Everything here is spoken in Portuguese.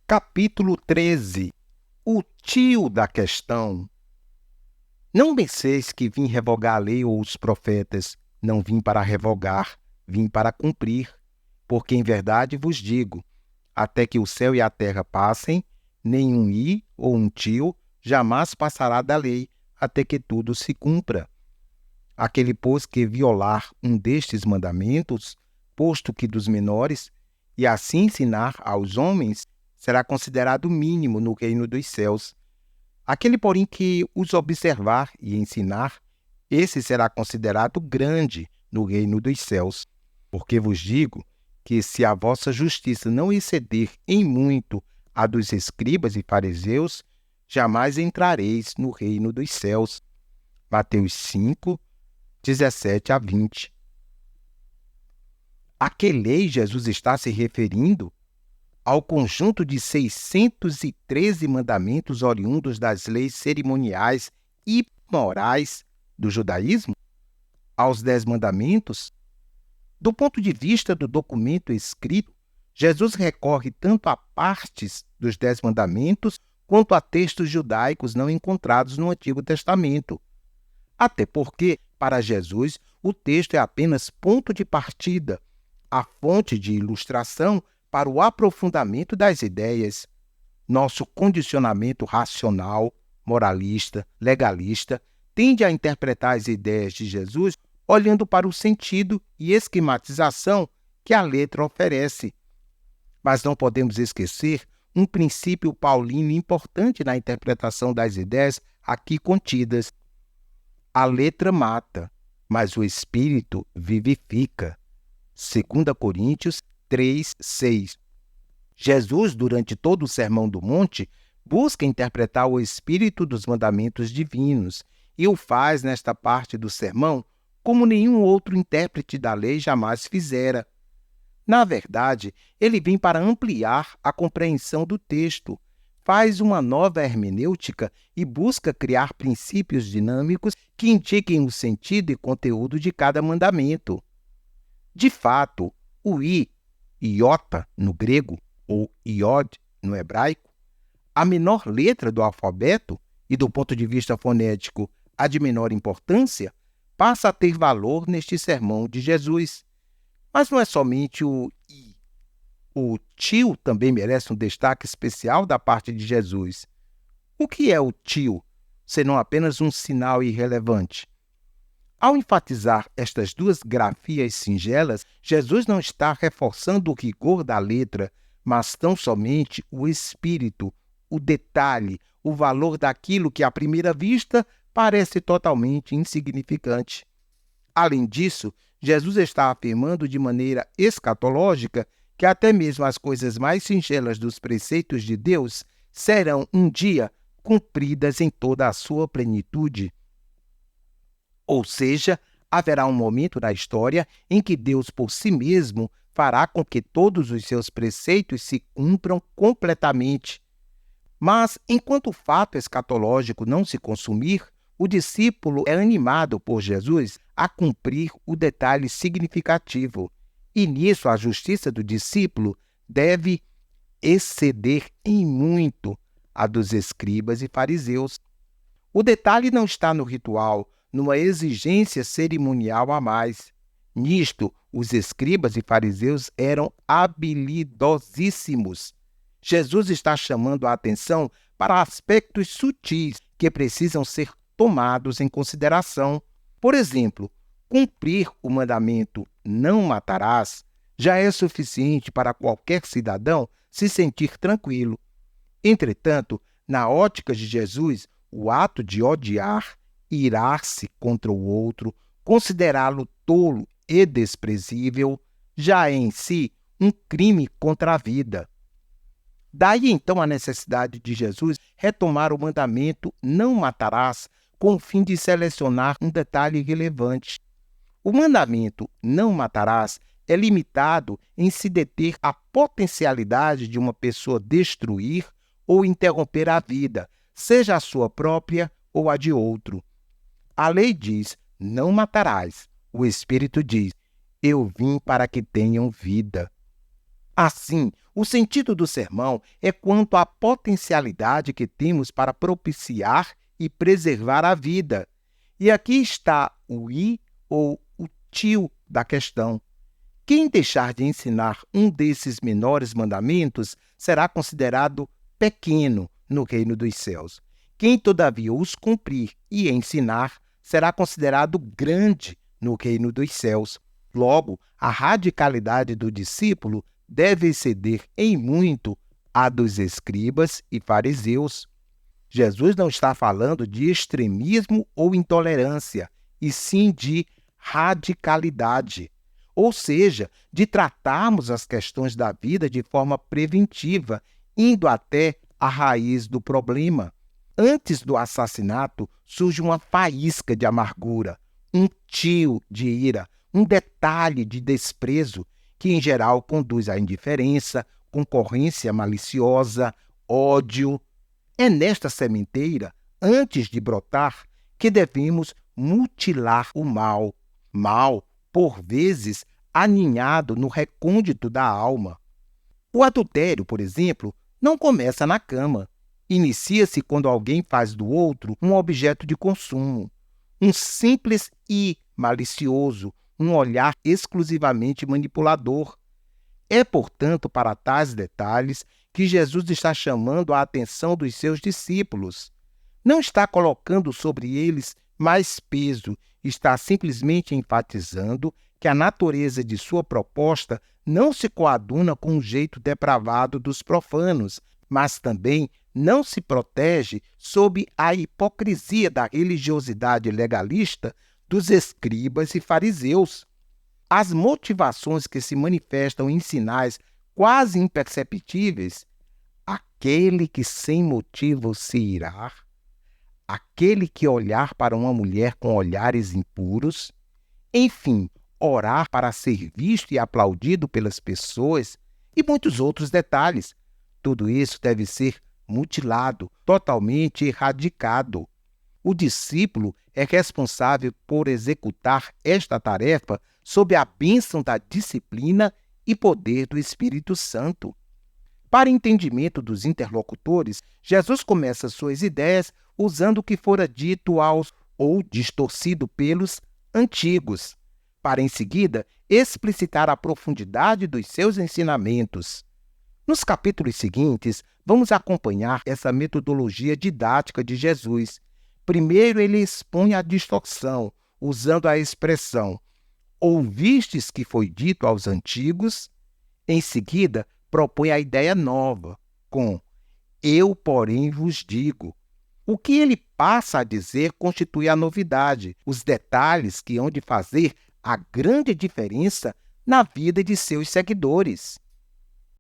Capítulo 13. O tio da questão. Não penseis que vim revogar a lei ou os profetas. Não vim para revogar, vim para cumprir. Porque em verdade vos digo, até que o céu e a terra passem, nenhum i ou um tio jamais passará da lei, até que tudo se cumpra. Aquele, pois, que violar um destes mandamentos, posto que dos menores, e assim ensinar aos homens, será considerado mínimo no reino dos céus. Aquele, porém, que os observar e ensinar, esse será considerado grande no reino dos céus. Porque vos digo que, se a vossa justiça não exceder em muito a dos escribas e fariseus, jamais entrareis no reino dos céus. Mateus 5, 17 a 20. A que lei Jesus está se referindo? Ao conjunto de 613 mandamentos oriundos das leis cerimoniais e morais do judaísmo? Aos 10 mandamentos? Do ponto de vista do documento escrito, Jesus recorre tanto a partes dos 10 mandamentos quanto a textos judaicos não encontrados no Antigo Testamento. Até porque, para Jesus, o texto é apenas ponto de partida, a fonte de ilustração para o aprofundamento das ideias. Nosso condicionamento racional, moralista, legalista, tende a interpretar as ideias de Jesus olhando para o sentido e esquematização que a letra oferece. Mas não podemos esquecer um princípio paulino importante na interpretação das ideias aqui contidas. A letra mata, mas o espírito vivifica. 2 Coríntios 3, 6. Jesus, durante todo o Sermão do Monte, busca interpretar o espírito dos mandamentos divinos e o faz nesta parte do sermão como nenhum outro intérprete da lei jamais fizera. Na verdade, ele vem para ampliar a compreensão do texto, faz uma nova hermenêutica e busca criar princípios dinâmicos que indiquem o sentido e conteúdo de cada mandamento. De fato, o iota no grego, ou iod no hebraico, a menor letra do alfabeto e, do ponto de vista fonético, a de menor importância, passa a ter valor neste sermão de Jesus. Mas não é somente o i. O tio também merece um destaque especial da parte de Jesus. O que é o tio, senão apenas um sinal irrelevante? Ao enfatizar estas duas grafias singelas, Jesus não está reforçando o rigor da letra, mas tão somente o espírito, o detalhe, o valor daquilo que, à primeira vista, parece totalmente insignificante. Além disso, Jesus está afirmando de maneira escatológica que até mesmo as coisas mais singelas dos preceitos de Deus serão um dia cumpridas em toda a sua plenitude. Ou seja, haverá um momento na história em que Deus por si mesmo fará com que todos os seus preceitos se cumpram completamente. Mas, enquanto o fato escatológico não se consumir, o discípulo é animado por Jesus a cumprir o detalhe significativo. E nisso a justiça do discípulo deve exceder em muito a dos escribas e fariseus. O detalhe não está no ritual, numa exigência cerimonial a mais. Nisto, os escribas e fariseus eram habilidosíssimos. Jesus está chamando a atenção para aspectos sutis que precisam ser tomados em consideração. Por exemplo, cumprir o mandamento "não matarás" já é suficiente para qualquer cidadão se sentir tranquilo. Entretanto, na ótica de Jesus, o ato de odiar, irar-se contra o outro, considerá-lo tolo e desprezível, já é em si um crime contra a vida. Daí então a necessidade de Jesus retomar o mandamento "não matarás" com o fim de selecionar um detalhe relevante. O mandamento "não matarás" é limitado em se deter à potencialidade de uma pessoa destruir ou interromper a vida, seja a sua própria ou a de outro. A lei diz, não matarás. O Espírito diz, eu vim para que tenham vida. Assim, o sentido do sermão é quanto à potencialidade que temos para propiciar e preservar a vida. E aqui está o i ou o tio da questão. Quem deixar de ensinar um desses menores mandamentos será considerado pequeno no reino dos céus. Quem, todavia, os cumprir e ensinar será considerado grande no reino dos céus. Logo, a radicalidade do discípulo deve exceder em muito a dos escribas e fariseus. Jesus não está falando de extremismo ou intolerância, e sim de radicalidade. Ou seja, de tratarmos as questões da vida de forma preventiva, indo até a raiz do problema. Antes do assassinato, surge uma faísca de amargura, um tio de ira, um detalhe de desprezo, que em geral conduz à indiferença, concorrência maliciosa, ódio. É nesta sementeira, antes de brotar, que devemos mutilar o mal. Mal, por vezes, aninhado no recôndito da alma. O adultério, por exemplo, não começa na cama. Inicia-se quando alguém faz do outro um objeto de consumo. Um simples e malicioso, um olhar exclusivamente manipulador. É, portanto, para tais detalhes que Jesus está chamando a atenção dos seus discípulos. Não está colocando sobre eles mais peso, está simplesmente enfatizando que a natureza de sua proposta não se coaduna com o jeito depravado dos profanos, mas também não se protege sob a hipocrisia da religiosidade legalista dos escribas e fariseus. As motivações que se manifestam em sinais quase imperceptíveis, aquele que sem motivo se irar, aquele que olhar para uma mulher com olhares impuros, enfim, orar para ser visto e aplaudido pelas pessoas e muitos outros detalhes. Tudo isso deve ser mutilado, totalmente erradicado. O discípulo é responsável por executar esta tarefa sob a bênção da disciplina e poder do Espírito Santo. Para entendimento dos interlocutores, Jesus começa suas ideias usando o que fora dito aos ou distorcido pelos antigos, para em seguida explicitar a profundidade dos seus ensinamentos. Nos capítulos seguintes, vamos acompanhar essa metodologia didática de Jesus. Primeiro, ele expõe a distorção, usando a expressão ouvistes que foi dito aos antigos. Em seguida, propõe a ideia nova, com eu, porém, vos digo. O que ele passa a dizer constitui a novidade, os detalhes que hão de fazer a grande diferença na vida de seus seguidores.